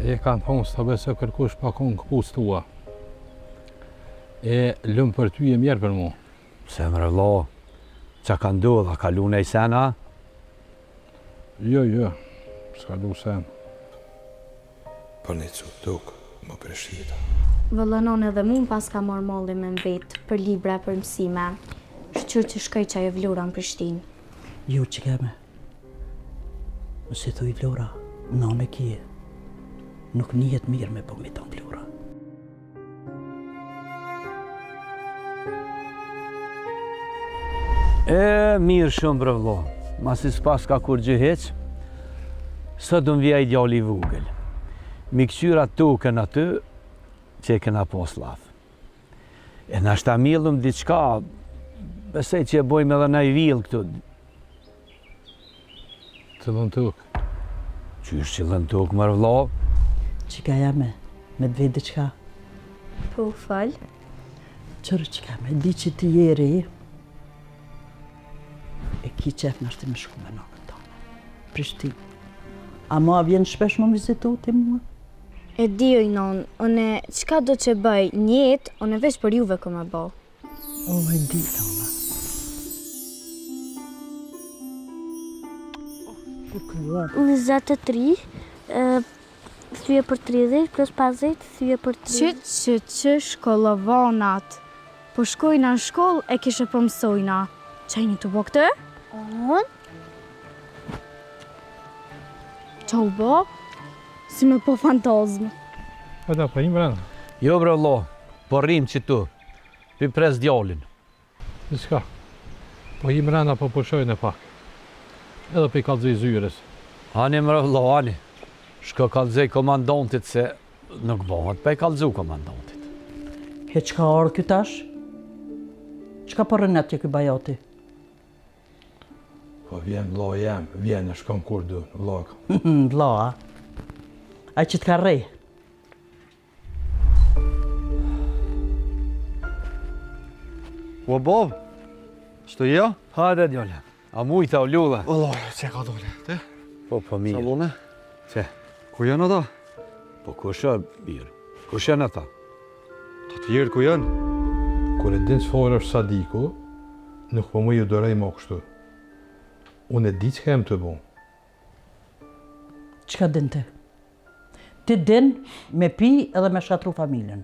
E kanë thonë së të besë kërkush pa konë këpus tua. E lëmë për ty e mjerë për mu. Se më rëvlo, që ka ndodhë, a kalu në i sena? Jo, s'ka du sen. Për një cu tukë, më përshita. Vëllënon edhe mund pas ka morë molli me vetë për libra për mësime. Shqyrë që shkoj që ajo Vlora në Prishtinë. Jo që keme. Nëse thuj Vlora, nane kje. Nuk njihet mirë me po me ton Vlora. Mirë shumë brëvlo. Masi s'pas ka kur gjëheq, sot dëmë vja ideali vugël. Mi këqyra token aty, që e këna pos lafë. E në ashta milëm diçka, besej që e bojmë edhe na i vilë këtu. Të dhënë tukë. Qysh që dhënë tukë, mërvlo? Qika jame, me të vetë diçka. Po, falë. Qërë qika me, di që ti jeri, e ki qef në ashtë me shku me nonën tonë. Prishtinë. A ma vjen shpesh më vizitu ti mua? E di oj non, one qka do që bëj njët, one veç për juve këmë e bo. O, e di, nona. Po këlluar. 23, thyje për 30, plus 50, thyje për 30. Që shkollovonat. Po shkojna në shkollë e kishe për mësojna. Qajni të bo këtë? Qa u bo? Si me po fantazmë. Ata, po im brenda. Jo brëvlo, po rrim që tu, pi pres djallin. Në s'ka. Po im brenda po pushojnë e pak. Edhe pe i kalëzëj zyres. Ani mërëvlo, ani. Shko kalëzëj komandantit se nuk bëhet, pe i kalëzu komandantit. He qka orë kjo tash? Qka për rënet që kjo bajati? Po vjen vlo jem, vjen e shkon kur du, vlog. Vla, a? Aj që t'ka rej. O Bob, što je? Hajde djole, a mujta u ljulla. Allah, që ka dole, te? Po mirë. Salone? Që? Ku janë ata? Po kush e birë? Kush janë ata? Të tjerë ku janë? Kur e din s'forë është Sadiku, nuk po mu ju dorej më kështu. Unë e di që kem të bu. Qka din ti? Ti din me pi edhe me shatru familjen.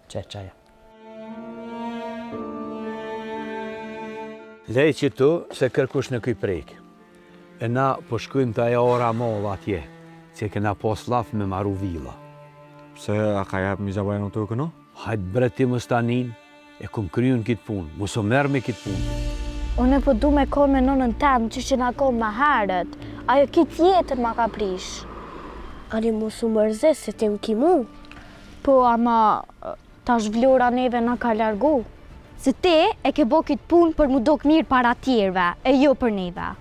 Qaja. Lej që tu se kërkush në këj prejkë. E na po shkujmë të aja ora molla atje, që kena pos laf me maru vila. Pse a ka jap mi zabaj në të këno? Hajtë breti më stanin, e kum kryu në kitë punë, muso merë me kitë punë. Unë po du me konë me nonën tamë që që nga konë ma herët. Ajo kitë jetër ma ka prish. Ani mu su mërze se ti më ki mu. Po, ama tash Vlora neve na ka largu. Se te e ke bo kitë punë për mu dok mirë para tjerve, e jo për neve.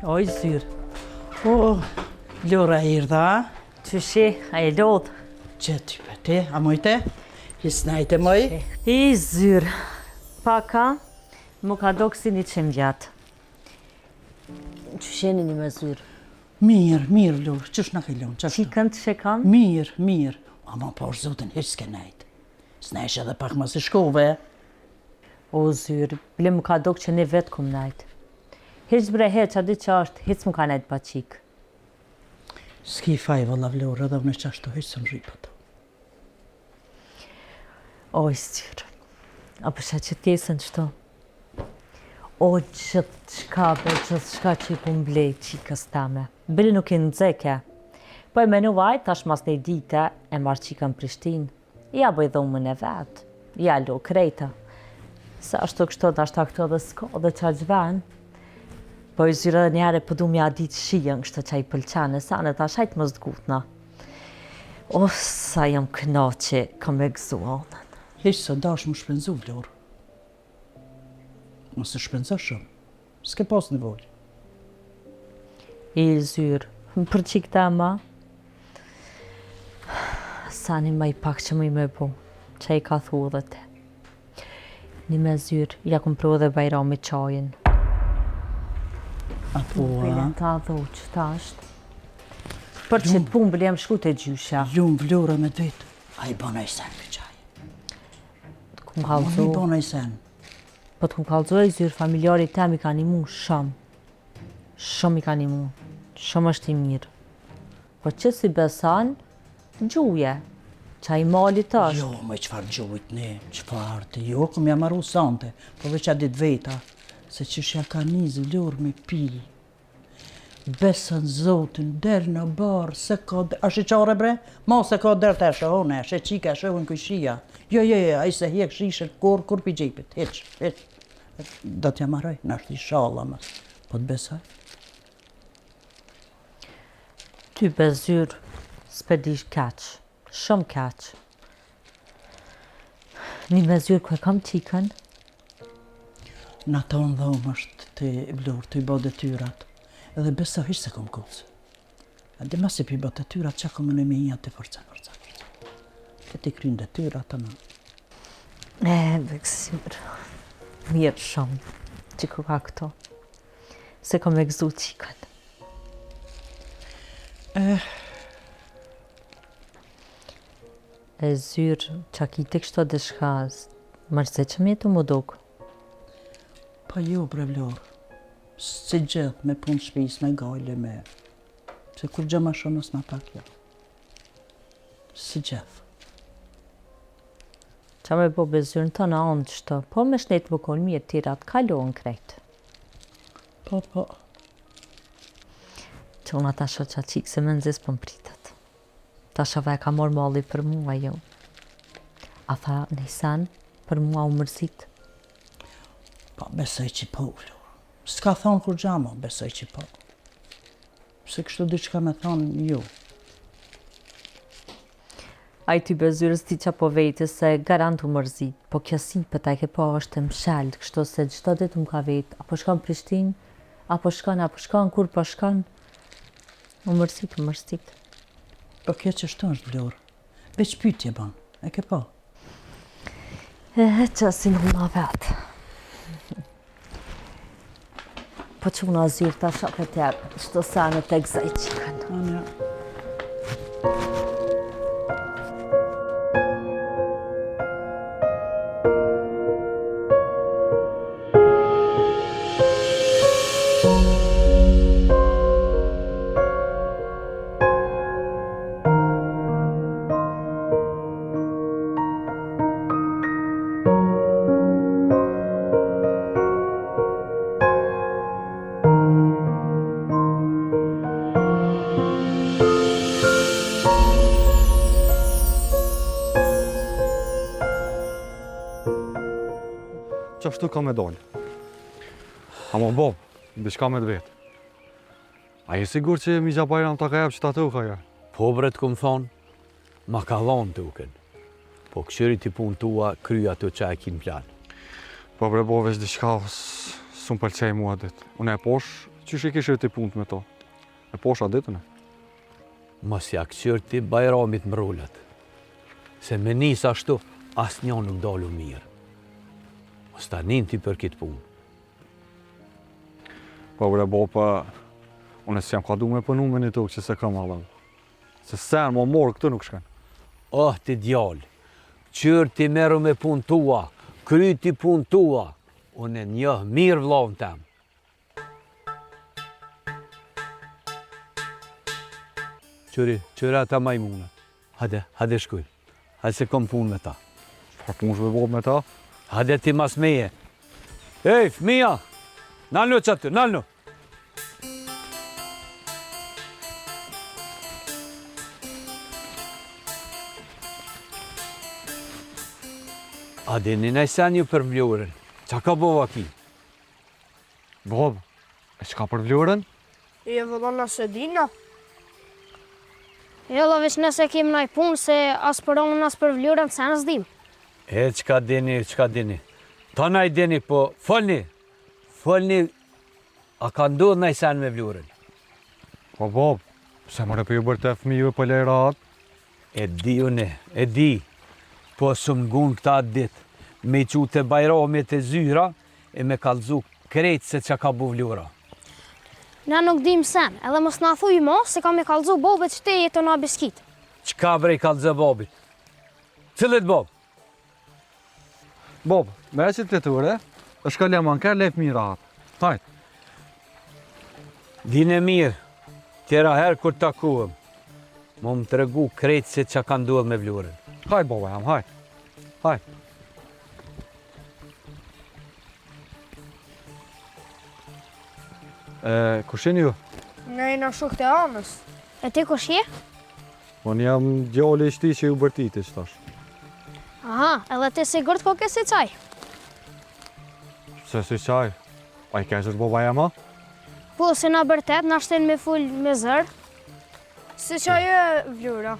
Oj, zyrë. O, Vlora hirda, a? Qyshi, a e lodhë? Që ty për ti, a mujte? Hisnajte mëj? I zyrë, paka, më ka do kësi një qenë gjatë. Që sheni një me zyrë? Mirë, Vlorë, qësh në kellon, qashtu? Qikën të shekan? Mirë. Ama po është zotin, heq s'ke najtë. S'najsh edhe pak më si shkove, O zyrë, ble më ka do që ne vetë kum najtë. Heq bre heq, a di që është, heq më ka najtë pa qikë. S'ki faj, valla Vlorë, edhe unë qashtu, heq së më rripat. O zyrë, a përshë që tjesën qëto? O gjithë shka që i pun blej qikës tame. Bili nuk i nëzeke. Po e menu vaj, tash mas një dite e marrë qikën Prishtinë. Ja bëj dhomën e vetë. Ja lo krejta. Se ashtu kështu, ashtu këto dhe s'ko dhe qa gjven. Po i zyre dhe njëre pëdu mja ditë shijën kështu që i pëlqene, sa në ta shajtë më zdgutna. O, sa jam këna që kam e gëzu anën. Heq së dash më shpenzu, Vlorë. Mëse shpenza shumë, s'ke pas nevojë. I zyrë, për qikë ta ma, sa një maj pak që më i me bu, që i ka thu dhe te. Një me zyrë, ja kum pru dhe bajrami qajin. Apo, Bile ta dho që ta është. Për që të punë bile jam shku të gjysha. Ljumë Vlora me të vetë, a i bona i sen për qaj. Kum A i kalzu, bona i sen. po të kum kalzu e zyrë, familjari tem i ka një mu shumë. Shumë i ka një mu. Shumë është i mirë. Po që si besan, gjuje. Qa i malit është. Jo, me qëfar gjojt ne, qëfar të jo, këm jam arru sante, po veç a dit veta, se qëshja ka njëzë Vlorë me pi. Besën zotin, derë në barë, se ka derë, a shi qare bre? Ma se ka derë të shëhone, she qika, shëhën këshia. Jo, a i se hjek shishën kur pi gjepit, heq. Do t'ja marroj, në është i shala më, po të besaj. Ty bezyrë, s'pe dish keq, shumë keq. Një me zyrë ku e kam qikën, Në tonë dhomë është të Vlorë, të i bo detyrat, edhe besa hish se kom kucë. A di mas e pi bo detyrat, qa kom në me një të forca. Këti krynë detyrat të në. Bezyrë, mirë shumë, që ku ka këto, se kom e gëzu qikën. E zyrë, qa ki të kështo dhe shkaz, mërse që me të më dukë. Pa jo, bre Vlorë, si gjithë me punë shpis, me gajle, me... Se kur gjë ma shumë nësë ma pak jo. Si gjithë. Qa me bo bezyrën të në anë qëto, po me shnetë vëkoll mirë tirat, kalohën krejtë. Po. Që unë ata shë qa qikë se me nëzis për më pritët. Ta shëve e ka morë malli për mua jo. A tha një sen, për mua u mërzit. Pa, besoj që po, Vlorë. S'ka thonë kur gjama, besoj që po. Se kështu diçka me thonë, jo. A i ty bezyrës ti qa po vejtë se garant u mërzit, po kjo si për ta ke po është të msheld, kështu se gjithë ditë më ka vetë, apo shkon Prishtinë, apo shkon, kur po shkon, u mërzit. Po kjo që shto është, Vlorë. Veç pytje ban, e ke po. Që si në ma vetë. Po që unë a zyrë ta shok e tjerë, shto sa në të gzaj qikën. Anja. Qashtu ka me dollë. Ama Bob, diçka me të vetë. A je sigur që Migja Bajram ta ka jep që ta të uka ja? Po bre të këmë thonë, ma ka dhonë të uken. Po këshërit i punë tua, kryja të që e kinë plan. Po bre Bob, veç diçka s'u pëlqej mua ditë. Unë e posh, qysh i kishërit i punë me to? E posh a ditën e? Mos ja këqyrti Bajramit mrullat. Se me nis ashtu, asë një nuk dalu mirë. Mos ta nin ti për këtë punë. Po bre bopa, unë s'jam ka du me pënu me një tokë që se kam Allah. Se sen më morë këtë nuk shkan. Oh, ti djallë, qërë ti meru me punë tua, kry ti punë tua, unë e njoh mirë vllahun tem. Qëri ata majmuna. Hade shkuj. Hade se kom punë me ta. Çfarë punë shme bob me ta? Hade ti mas meje. Ej, fëmija! Nalno që aty, nalno! A dini najsen ju për vlorën? Qa ka bova ki? Bob, e çka për vlorën? E vëllon nëse dina. Jo, dhe veç nëse kem naj punë se as për onën, as për vlorën, se nësë dim. E, qka dini? Ta naj dini, po folni, a ka ndodhë najsen me vlorën? Po bob, se më repë ju bërë të fëmijëve për lejrat? E di une, e di, po së mgun këta ditë, me i qute bajramit e zyra, e me kalzu krejtë se që ka bu vlora. Na nuk dim sen, edhe mos na thuj mo, se kam e kalzu bobet që te jetë na biskit. Qka bre i kalzë babit? Cilët bob? Bob, me e që të ture, është ka leman kërë lef mira atë. Tajt. Dine mirë, tjera herë kur takuëm, më të regu krejtë se që ka ndodhë me vlorën. Hajt, boba jam, hajt. Hajt. Kush jeni ju? Ne jena shokët e anës. E ti kush je? Unë jam djalli i shti që ju bërtiti, që tash. Aha, edhe ti sigurt ko ke si qaj. Se si qaj? A i keqës boba jema? Po, se na bërtet, na shten me full me zërë. Se qaj e vlora.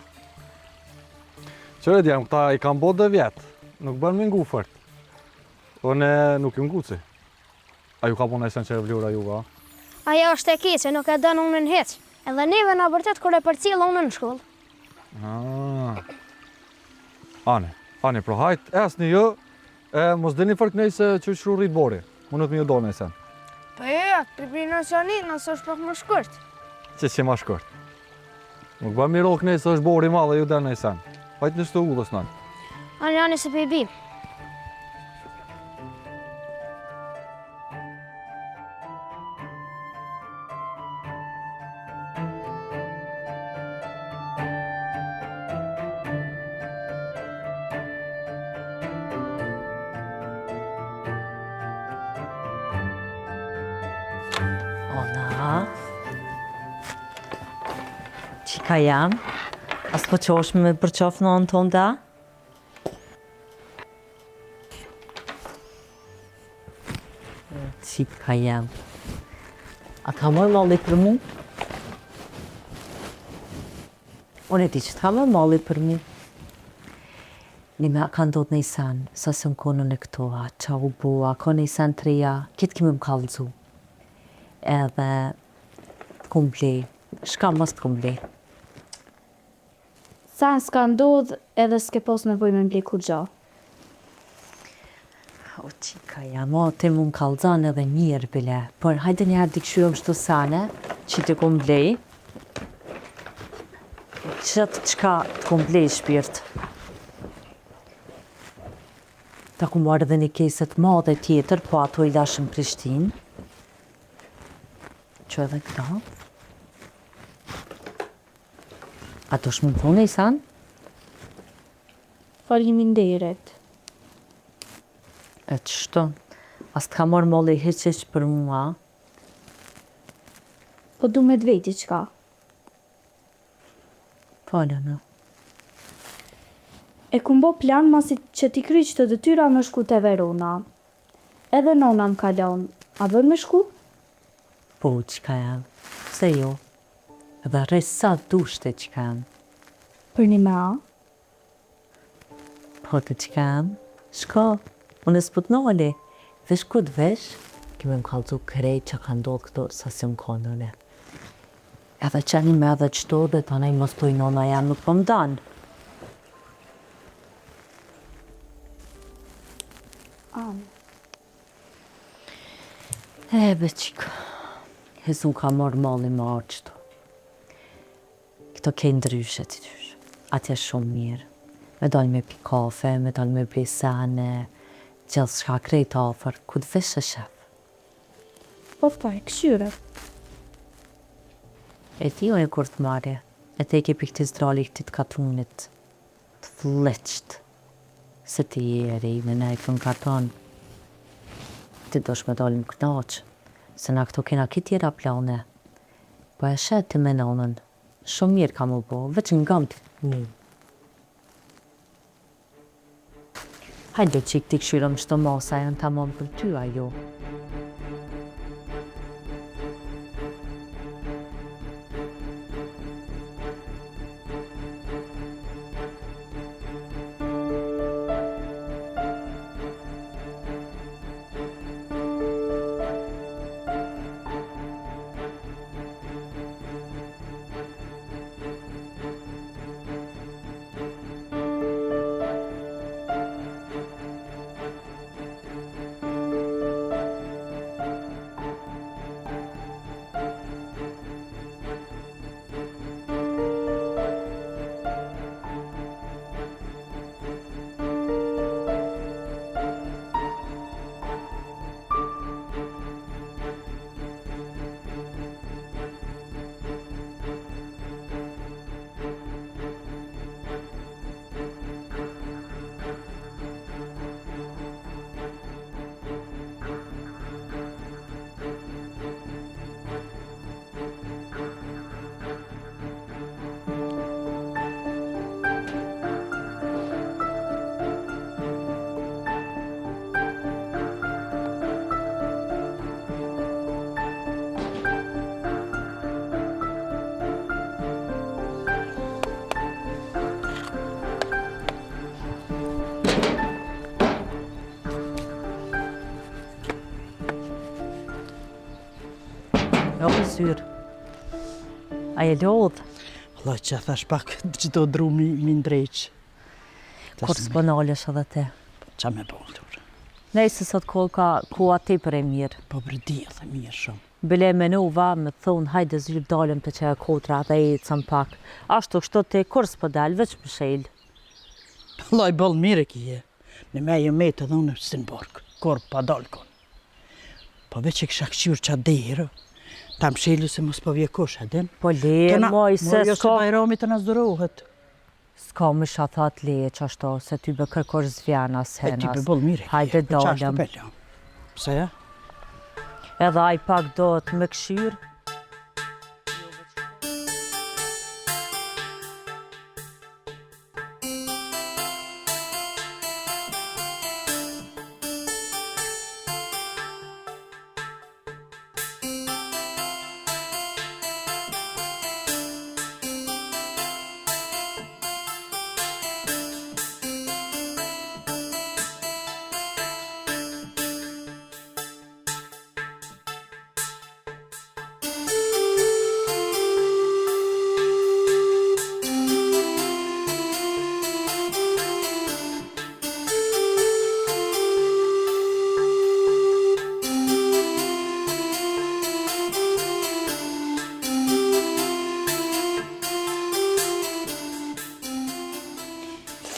Qëre djemë, këta i kam bot dhe vjetë, nuk bën me ngu fërt. Unë nuk ju nguci. A ju ka po nëjsen që e vlora ju, a? Aja është e keqe, nuk e dënë unën heq. Edhe neve na bërtet kër e përcjellë unën në shkollë. Ani, pro hajt, esni ju, mos dini fërk nej se që shru rrit bori. Munët me ju do nëjsen. Po e, tripina që anit, nësë është pak më shkërt. Që ma shkërt. Nuk bën mi rok nej se është bori ma dhe ju den nëjsen. Hajt në shtu ullës nën. Ani se pe i bim. Ona. Qika jam? As po qosh me përqof në anë tonë da? Qika jam? A ka mërë malli për mu? Unë e di që t'ka mërë malli për mu. Një me ka ndodhë në i sen, sa se më konën e këtoa, qa u bua, ka në i sen të reja, kitë kime më kalëzu. Edhe t'kum blej, shka mos t'kum blej. Sa s'ka ndodhë edhe s'ke pos nevoj me mblej kur gjo. O qika jam, o ti mu më kalzan edhe mirë bile, por hajde njerë t'i këshujem shtu sane, që t'i kum blej, qëtë qka t'kum blej shpirt. Ta ku marrë dhe një keset madhe tjetër, po ato i lashën Prishtinë. Që edhe këta. A do shmë thonë i sanë? Faleminderit. E qështo? As t'ka marrë molli heqeq për mua? Po du me t'vejti qka. Falë në. E kum bo plan masit që t'i kry që të detyra me shku te Verona. Edhe nona më kalon. A bën me shku? Po, qka jam? Se jo? Edhe rrej sa dushte qka jam? Për një me a? Po të qka jam? Shko, unë e s'putnoli. Dhe shku t'vesh, kime më kalzu krejt që ka ndodhë këto sa si më konële. Edhe qeni me edhe qëto dhe ta nej mos toj nona jam nuk po më danë. Be qiko, Hezu ka marrë malli më arqëto. Këto ke ndryshe të dysh. Atje shumë mirë. Me dalë me pi kafe, me dalë me pi sene, gjithë shka krejt afer, ku të vishë shef. Po thaj, këshyre. E ti o e kur të marje, e te ke për këti zdrali këti të katrunit, të fleqt, se ti jeri me nejtë në karton. Ti dosh me dalë më knaqë, se na këto kena ki tjera plane. Po e shetë ti me nonën, shumë mirë ka më bo, veç në gamë të një. Hajde qik ti këshyrëm shto masa e në tamam për ty ajo. Jo për syrë. A e lodhë? Allah që thash pak që do dru mi ndreq. Kur s'banalesh edhe te? Qa me boldur? Nej se sot kohë ka koha tepër e mirë. Po bërdi edhe mirë shumë. Bile menuva me thonë hajde zyrë dalëm të që e kotra dhe e cëm pak. Ashtu kështu te kur s'po dalë, veç për shelë. Allah i bolë mire kje. Në me e me të dhune së në borg. Kur pa dalë kon. Po veç e kësha këshyur qa derë. Ta më shelu se mos po vje kush, edin? Po le, moj, se jo se bajrami të nëzdurohet. S'ka më shathat leje që ashto, se ty be kërkosh zvjanas, E ty henas. be bol mire. Hajde dalëm. Pse ja? Edhe aj pak do të me këshyrë.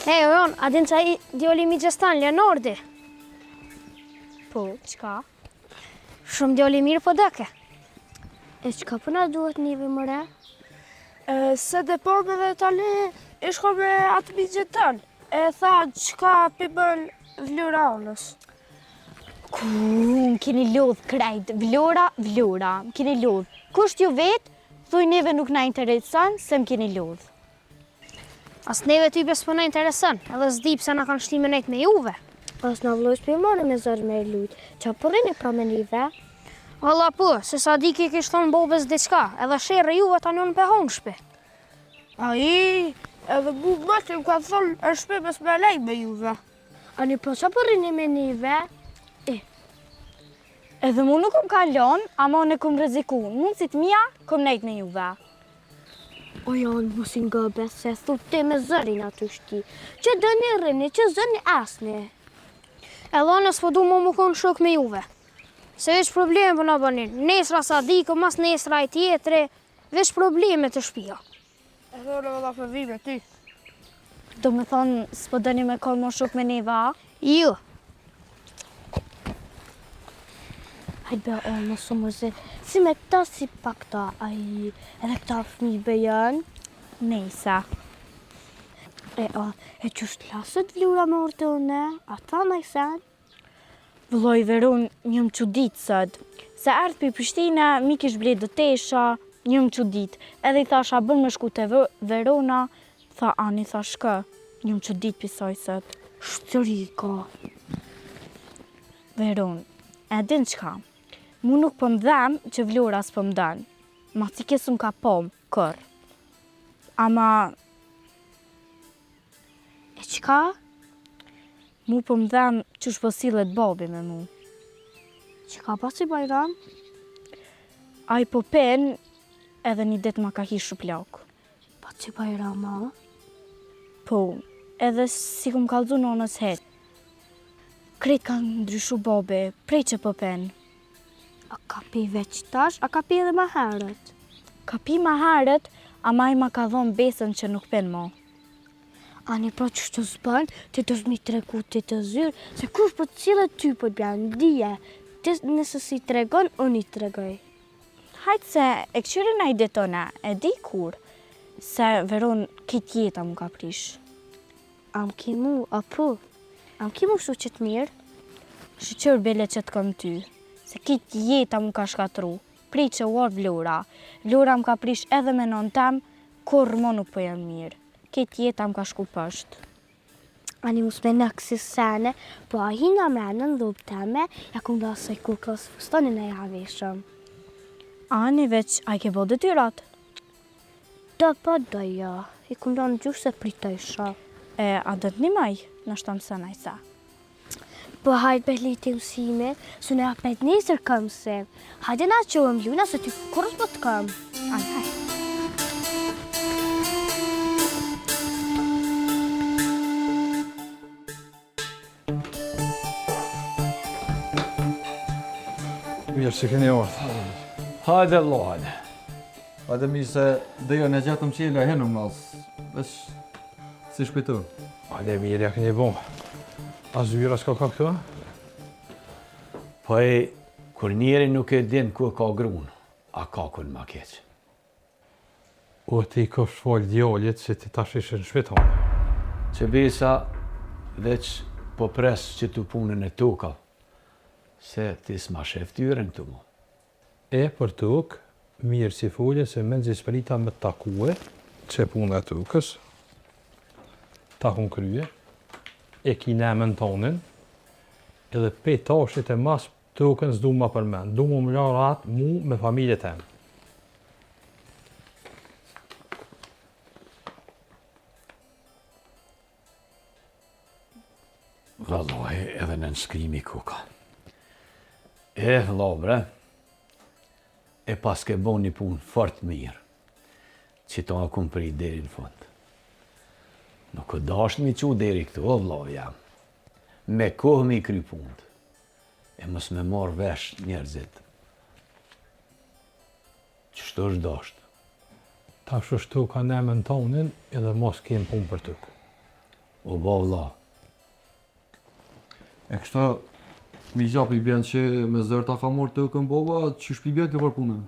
Hej, Orion, a din qa i djoli mi Gjestan, Leonardi? Po, qka? Shumë djoli mirë po deke. E qka përna duhet njëve më re? Se dhe po me dhe tali ishko me atë mi Gjestan. E tha qka pëbën vlura onës. Më keni lodh krejt, vlora, më keni lodh. Kusht ju vetë, thuj neve nuk na interesan, se më keni lodh. As neve ty besë përna interesën, edhe s'di pse na kanë shtime nejt me juve. As na vlojsh për marrë me zërë me lujt, qa përrini pra me nive? Alla po, se sa di ki kishtë thonë bobës diçka, edhe shere juve ta njën për hongë shpe. Ai, edhe bu mëtë ka thonë e shpe bes me lej me juve. Ani po qa përrini me nive? Edhe mu nuk kom kalon, ama unë kom reziku. Mundësit mija, kom nejt me juve. O janë mos i ngëbe, se thu ti me zërin aty shti. Që dëni rrini, që zëni asni. Edhe unë s'po du më konë shok me juve. Se veç probleme për në bënin. Nesra sa dikë, mas nesra i tjetëre, veç probleme të shpia. E thore valla për vi me ty. Do me thonë, s'po dëni me konë më shok me neva? Jo. Hajtë be, o, më su më zë. Si me këta, si pa këta, edhe këta fëmijë be janë. Nejsa. E qështë lasët vlura me orë të une, ata në i sen? Vëlloj Veron, njëm qudit sët. Se ardhë për Prishtina, mi kish blet dëtesha, njëm qudit. Edhe i thasha bën me shku të Verona, tha ani tha shkë, njëm qudit pisoj sët. Shtërika. Veron, e din qka? Mu nuk pëm dhem që vlora s'pëm dën. Ma si kesëm ka pom, kër. Ama... E qka? Mu pëm dhem që shpësillet babi me mu. Qka pasi Bajram? A i po pen, edhe një det ma ka hishu plak. Pasi Bajram, a? Po, edhe si kum kalzu nonës het. Krejt kanë ndryshu babi, prej që po pen. A ka pi veç tash, a ka pi edhe ma herët? Ka pi ma herët, ama i ma ka dhonë besën që nuk pen mo. Ani pra që shtë zbën, të të zmi treku të të zyrë, se kush për cilët ty për bjanë, dhije, nëse si tregon, unë i tregoj. Hajtë se e këqyrin a i detona, e di kur, se Veron këtë jeta mu ka prish. Am ki mu, apo? Am ki mu shu që të mirë? Shqyr bele që të kam ty, se këtë jeta mu ka shkatru, prej që uar Vlora. Vlora mu ka prish edhe me non tem, kur mo nuk po jam mirë. Këtë jeta më ka shku pësht. Ani mus me në kësi sene, po a hi nga menën dhub teme, ja kum da saj kur kësë fustonin e javeshëm. Ani veç, a i ke bo detyrat? Do po do jo, i kum da në gjush se pritojsha. A do të një maj, në shtam së najsa. Po hajt behli të mësime, su ne apet nesër këmse. Hajde na qohëm luna, se ty kurës po të këm. Ani, hajt. Mirë se keni ardhë. Hajde, Allah, hajde. Hajde mi se dhe jo në gjatëm qela henëm nasë, veç si shpitër. Hajde mirë, ja keni bo. A zyra s'ka ka këtu? Po e, kur njeri nuk e din ku ka grunë, a ka kun ma keqë. O ti ka shfall djallit se ti tash ishe në shpital. Që bisa, veç po pres që tu punën e tuka, se ti s'ma shef tyren këtu mu. E për tuk, mirë si folje se men zisperita me takue, që punë e tukës, takun krye, e ki nemen tonin, edhe pe tashit e mas tukën s'du ma përmen, du mu më larat mu me familje tem. Vallaj, edhe në nënshkrimi kuka. Vllabre, e pas ke bo një punë fort mirë, që ta akum pri deri në fund. Nuk o dasht mi qu deri këtu, o vllav jam. Me kohë mi kry punët, e mos me marrë vesh njerëzit. Qështu është dasht? Ta shështu ka nemen tonin edhe mos kem punë për tuk. O ba vllav. E kështa, mi gjapi bjen që me zërë ta ka morë të kën boba, që shpi bjen këpër punën?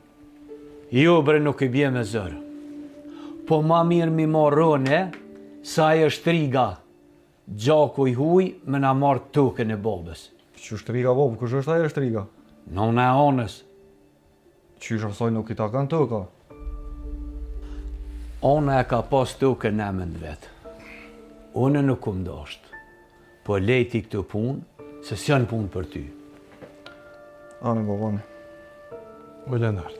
Jo, bre, nuk i bje me zërë. Po ma mirë mi marrone, sa e është triga. Gjaku i huj me na marrë tukën e bobës. Që shtriga bobë, kush është aje shtriga? Nona e onës. Qysh asaj nuk i ta kanë tuka? Ona e ka pas tukën e mend vetë. Une nuk kum dasht. Po lejti këtë punë, se s'janë punë për ty. Ane, babane. O Lenart,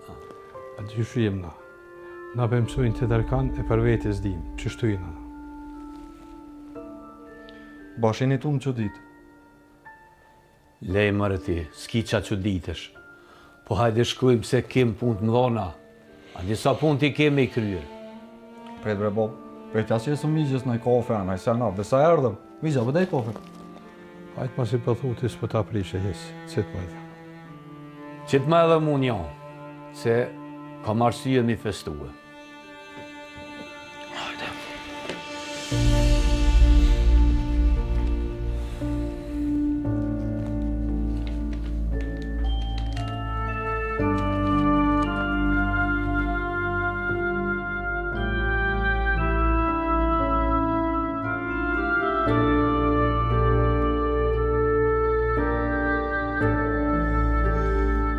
a të gjyshim na. Na për mësujnë të dërkan e për vetës dim, që shtojnë na. Bashin i tu më që ditë. Lej mërë ti, s'ki qa që ditësh. Po hajde shkujmë se kem punë të mdhona. A disa punë ti kemi i kryrë. Pret bre, bob. Pret jasë jesë migjës në i kafe, në i senat, dhe sa erdhëm. Migja, vëdej kafe. Hajtë mas I pëthu të s'pë ta prishe hisë, citë më dhe. Që të më edhe mu një, se kam arsye mi festuë.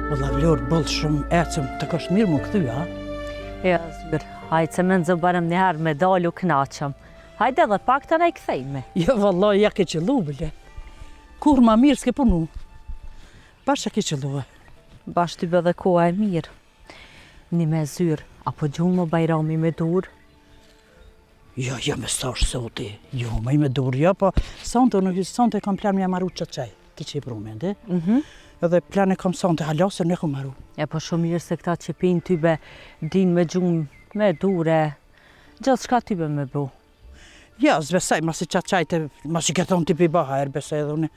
Valla vlorë bëllë shumë ecëm, të kështë mirë më këthy, a? Ja, Zyr, hajtë se me nëzëbarëm njëherë me dalu knaqëm. Hajde edhe pak të ne I kthejme. Jo, valla, ja ke qëllu, bële. Kur ma mirë s'ke punu? Bashkë ke qëllu, Bashkë ty dhe koha e mirë. Një me Zyr, apo gjumë më bajrami me dur? Jo, me stash soti. Jo, me I me dur, jo, po sonte kam plan me maru qaj. Ki që I prume, ndi? Edhe plan e kam sonte halasë, ne kom maru. E po shumë mirë se këta që pinë tybe din me gjumë, me dure, gjithë shka tybe me bu. Ja, zbesaj, masi qajte, masi ke thonë t'i pi baha, besaj edhe une.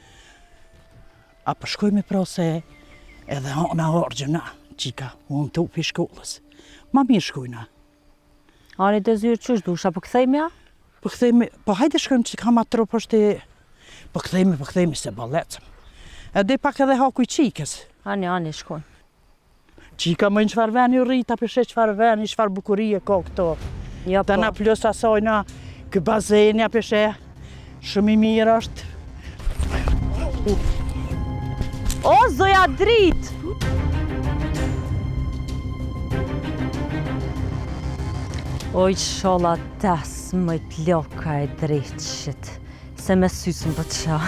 A po shkoj me prose edhe na orgjëna, qika, unë të upi shkollës. Ma mirë shkojna. Ani të Zyr qësh dusha, po këthejme ja? Po hajde shkojmë që kam atro poshte, po këthejme se balecëm. Edhe pak edhe haku I qikës. Ani shkojmë. Qika më në qfar veni rrita, përshe qfar veni, qfar bukurie ka këto. Ja, Ta na plus asajna, kë bazenja përshe, shumë I mirë është. O, zoja drit! Oj, shola tas më t'loka e drejtshit, se me sysën për qa.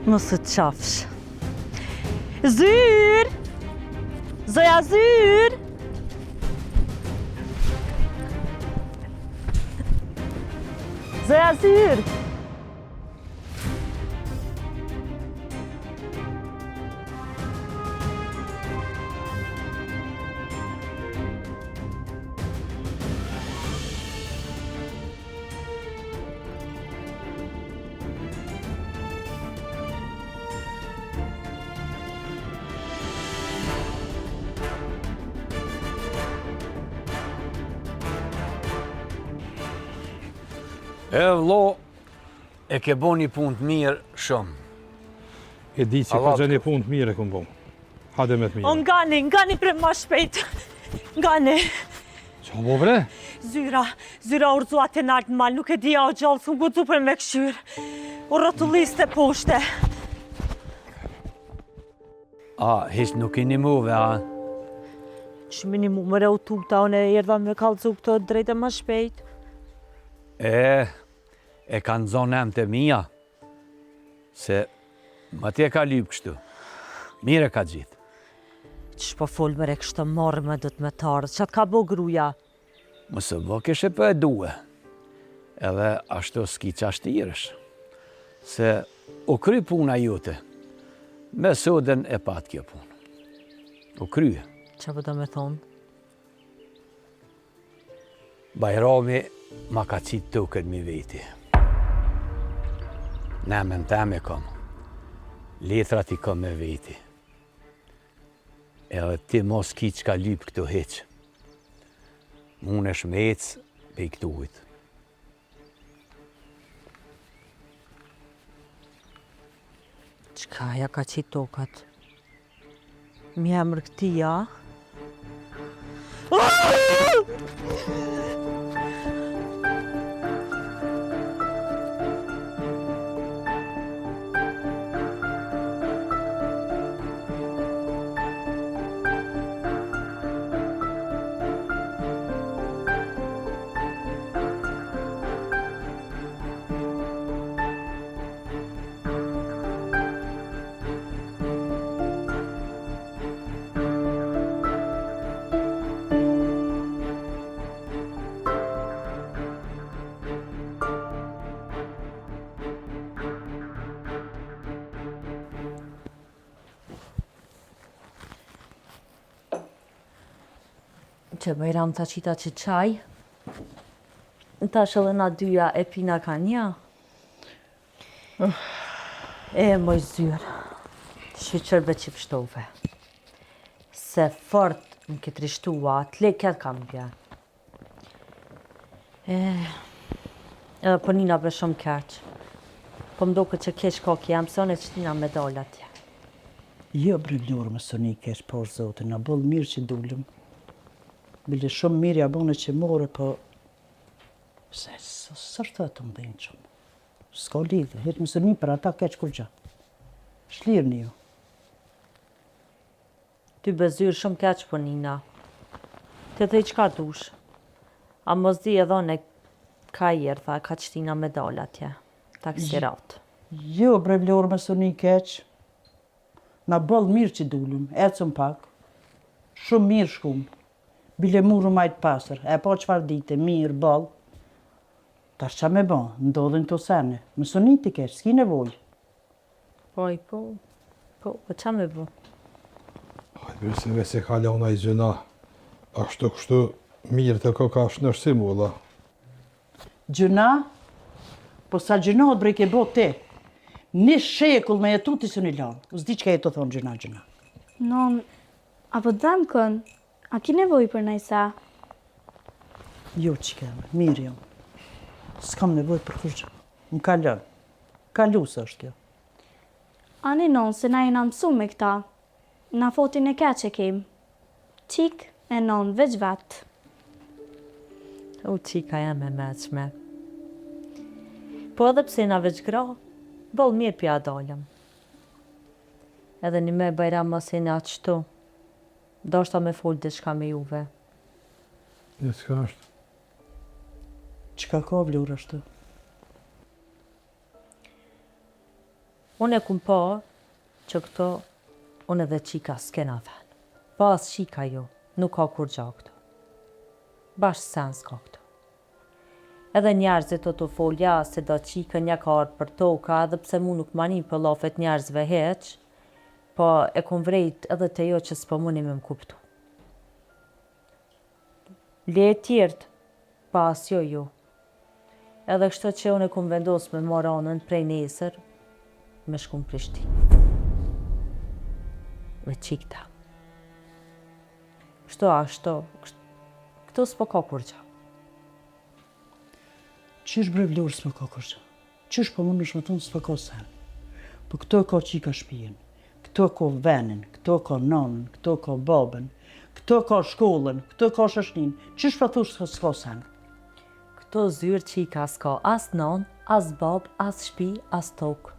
Mësë qafsh. Zyr! Zoja Zyr! Zoja Zyr! E vlo, e ke bo një punë të mirë shumë. E di që ka gjë një punë të mire këmë bëmë. Hade me të mire. O, ngani pre ma shpejt. Ngani. Qa bo bre? Zyra urzua të nartë në malë, nuk e dija o gjallë, s'u gudu për me këshyrë. U rotuliste poshte. A, hiç nuk I një muve, a? Shumë një mu më reu tukta, unë e erdha me kalëzu këto drejtë ma shpejt. E kanë zonë em të mija, se ma tje ka lypë kështu. Mire ka gjithë. Që po folë mëre kështë marrë me dhëtë me tarë, që ka bo gruja? Mësë më kështë për e duhe, edhe ashtu s'ki qashtirësh, se u kry puna jute, me soden e pat kjo punë. U kryje. Që po do me thonë? Bajrami ma ka qitë tukën mi veti. Nemen teme kom, letrat I kom me veti. Edhe ti mos ki që ka lypë këtu heqë. Mune shmecë pe I këtuit. Qka ja ka qitë tokat? Mi emër këti, ja? Që Bajram ta qita që qaj, tash edhe na dyja e pina ka një. Moj zyrë, shqyqërbe që pështove. Se fort më këtë rishtua, të le këtë kam bja. Edhe po nina be shumë keq. Po më do këtë që keq koki jam, se one që tina medalja tja. Jo brëllurë më së një kesh, por zote, na bëllë mirë që dullëm. Bile shumë mirë ja bëne që more, po... Se, sërtë të mdhenë shumë. S'ka lidhë, hetë më së një për ata keq kur gja. Shlirë një jo. Ty bezyrë shumë keq po nina. Të thej qka dush. A mos di edhe one ka jerë, tha, ka qtina medalja tja. Taksirat. Jo brëllurë më së një keq. Na bëllë mirë që dullëm, ecëm pak. Shumë mirë shkum. Bile muru majtë pasër, e po qëfar dite, mirë, bëllë. Tash qa me ba, ndodhin të sene. Më së një t'i kesh, s'ki nevoj. Po qa me bo? Hajtë se kalona i zëna, ashtu kështu mirë të ko ka shnërsi mulla. Gjëna? Po sa gjëna të brej ke bo te? Një shekull me jetu t'i së një lanë. Zdi që ka jetu thonë gjëna. Non, apo dhamkën, a ki nevoj për najsa? Jo që kemë, mirë jam. S'kam nevoj për kërgjë. Më kalën. Kalusë është kjo. Ani non, se na jena mësu me këta. Na fotin e ka që kem. Qik e non, veç vetë. U qika jam e meqme. Po edhe pse na veç gra, bëllë mirë pja dalëm. Edhe një me bajra mos e nga qëtu. Do shta me folë dhe shka me juve. Një s'ka është. Qka ka vlurë ashtu? Unë e kum pa që këto, unë edhe qika s'kena ven. Pas qika jo, nuk ka kur gja këto. Bash sens ka këto. Edhe njerëzit të folja se do qika një ka arë për toka, edhe pse mu nuk mani për lafet njerëzve heq, po e kum vrejt edhe të jo që s'po muni me më kuptu. Le tjertë, pas jo. Edhe kështë që unë e kum vendos me marrë anën prej nesër, me shkum Prishtinë. Me qikta. Kështu ashtu, këto s'po ka kur gja. Qysh bre vlurë s'po ka kur gja? Qysh po më nëshme tonë s'po ka sen? Po këto ka qika shpijen, këto ka venin, këto ka nanën, këto ka babën, këto ka shkollën, këto ka shashnin. Qysh po thush s'ka sen? Këto zyrë qika s'ka as non, as bab, as shpi, as tokë.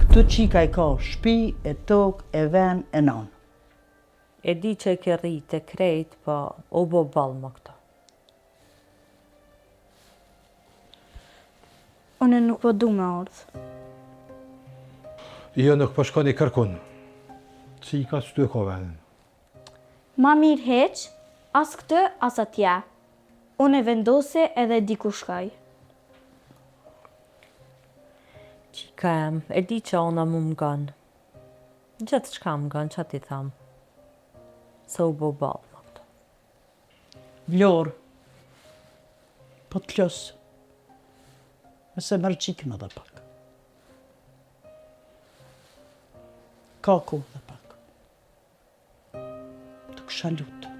Këto qika i ka shpi, e tokë, e ven, e non. E di që e ke rrit e krejt, po o bo balë më këto. Unë nuk po du me ardhë. Jo nuk po shkoni kërkun. Qika s'ty e ka venin. Ma mirë heq, as këtë, as atje. Unë e vendose edhe di ku shkaj. Qika em, e di që ona mu më ganë. Gjatë qka më ganë, që ti thamë. Se u bo balë më këto. Vlorë. Po të lësë. Mëse mërë qikën edhe pak. Ka ku edhe pak. Të kësha lutë.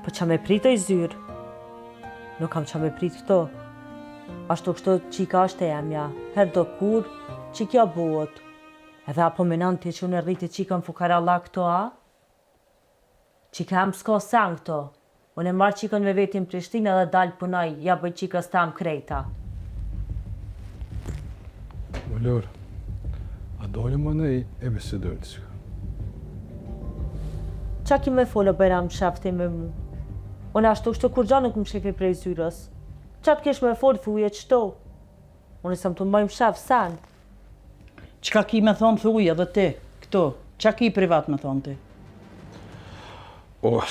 Po qa me pritoj zyrë? Nuk kam qa me prit këto. Ashtu kështu qika është e emja. Her do kur, qikja buot. Edhe apo menan ti që unë e rriti qika në fukaralla këto, a? Qika em s'ka sen këto. Unë e marrë qikën me vetin Prishtinë edhe dalë punaj, ja bëj qikës tam krejta. Vlorë, a dole më në e besedojnë s'ka. Qa ki me folë bëjra më shefti me mu? Unë ashtu kështu kur gja nuk më shefi prej zyrës. Qa të kesh me folë thuje qëto? Unë isëm të mbajmë shef sen. Qka ki me thonë thuj edhe ti, këto? Qa ki privat me thonë ti?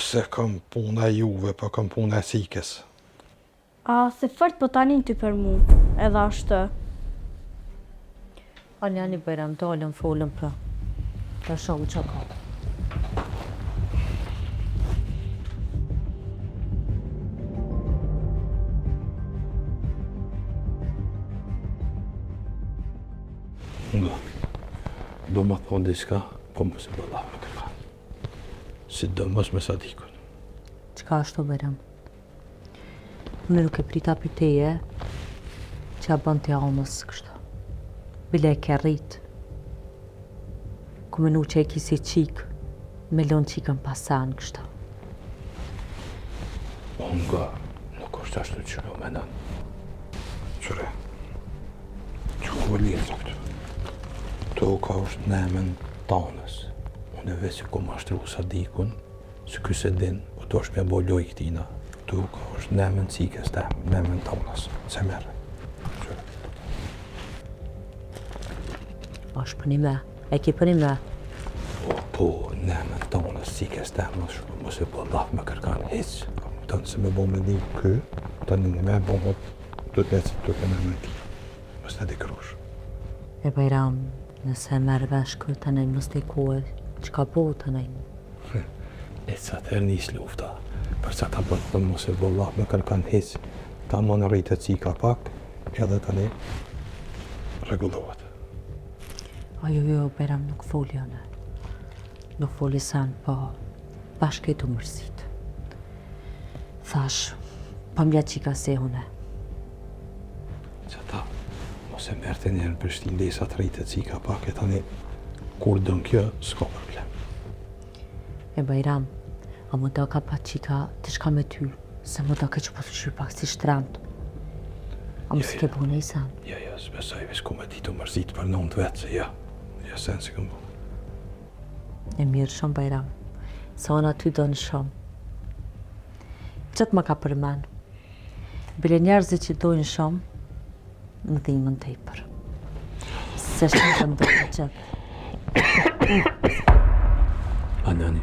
Se kam puna juve, po kam puna e sikës. A, se fërt po tanin ty për mu, edhe ashtë. A një bëjra më dalëm folëm për. Për shohu që ka. Nga, do më thonë diska, po mos e bëllah me kërkan. Sidomos me Sadikun. Qka është o Bajram? Unë nuk e prita për teje që a bën të almës kështu. Bile e ke rrit. Ku menu që e kisi qik, me lonë qikën pasan kështu. Nga, nuk është ashtu që në menan. Qëre, që ku e lirë të këtu? Toka është nemen tanës. Unë e vesi ku mashtru Sadikun, se ky se din, po të është me bo loj këtina. Toka është nemen cikës tem, nemen tanës. Se merë. Qëre. është për një me, e ki për një me. Po, nemen tanës cikës tem, mos e bëllah me kërkan hiç. Tanë se me bo me një kë, tanë një me bo me të të lecë të të nemen ti. Mos në dikrush. E Bajram, nëse merë vesh kërë të nejnë mës të kohë, që ka po të nejnë? E sa të herë njës lufta, përsa ta bëtë të mos e bëllah me kërkan hiç, ta më në rritë të cika pak, edhe tani regullohet. Jo, Bajram nuk foli anë. Nuk foli sanë, po bashkë e të mërësit. Thash, pa mja qika se hune. Që ta, mos e mërë të njerën për shtin lesa të rritë të cika pak, e tani kur dën kjo, s'ka problem. E Bajram, a më do ka pa qika të shka me ty, se më do ka që po të shyrë pak si shtrand. A më s'ke bu në i sanë? Ja, s'besoj, vis ku me ti të mërzit për nëndë vetë, se ja sen si këmë bu. E mirë shumë Bajram, se ona ty do në shumë. Qëtë më ka përmen, bile njerëzit që dojnë shumë, në dhimën të i për. Se shumë të ndojnë qëtë. Anani,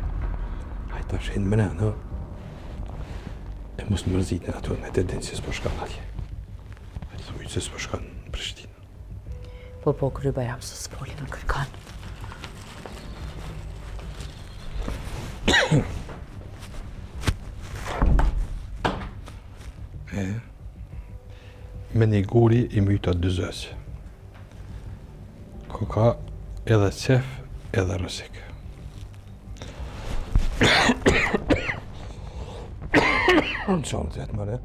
hajta shenë mëne, në? E mos në mërzit në ato, me të dinë si s'po shkan atje. Hajtë thujtë si s'po shkan në Prishtinë. Po, kërë Bajram së s'poli në kërkan. Me një guri i myta dyzës. Ko ka edhe qef, edhe rësik. Në qanë të jetë mëre.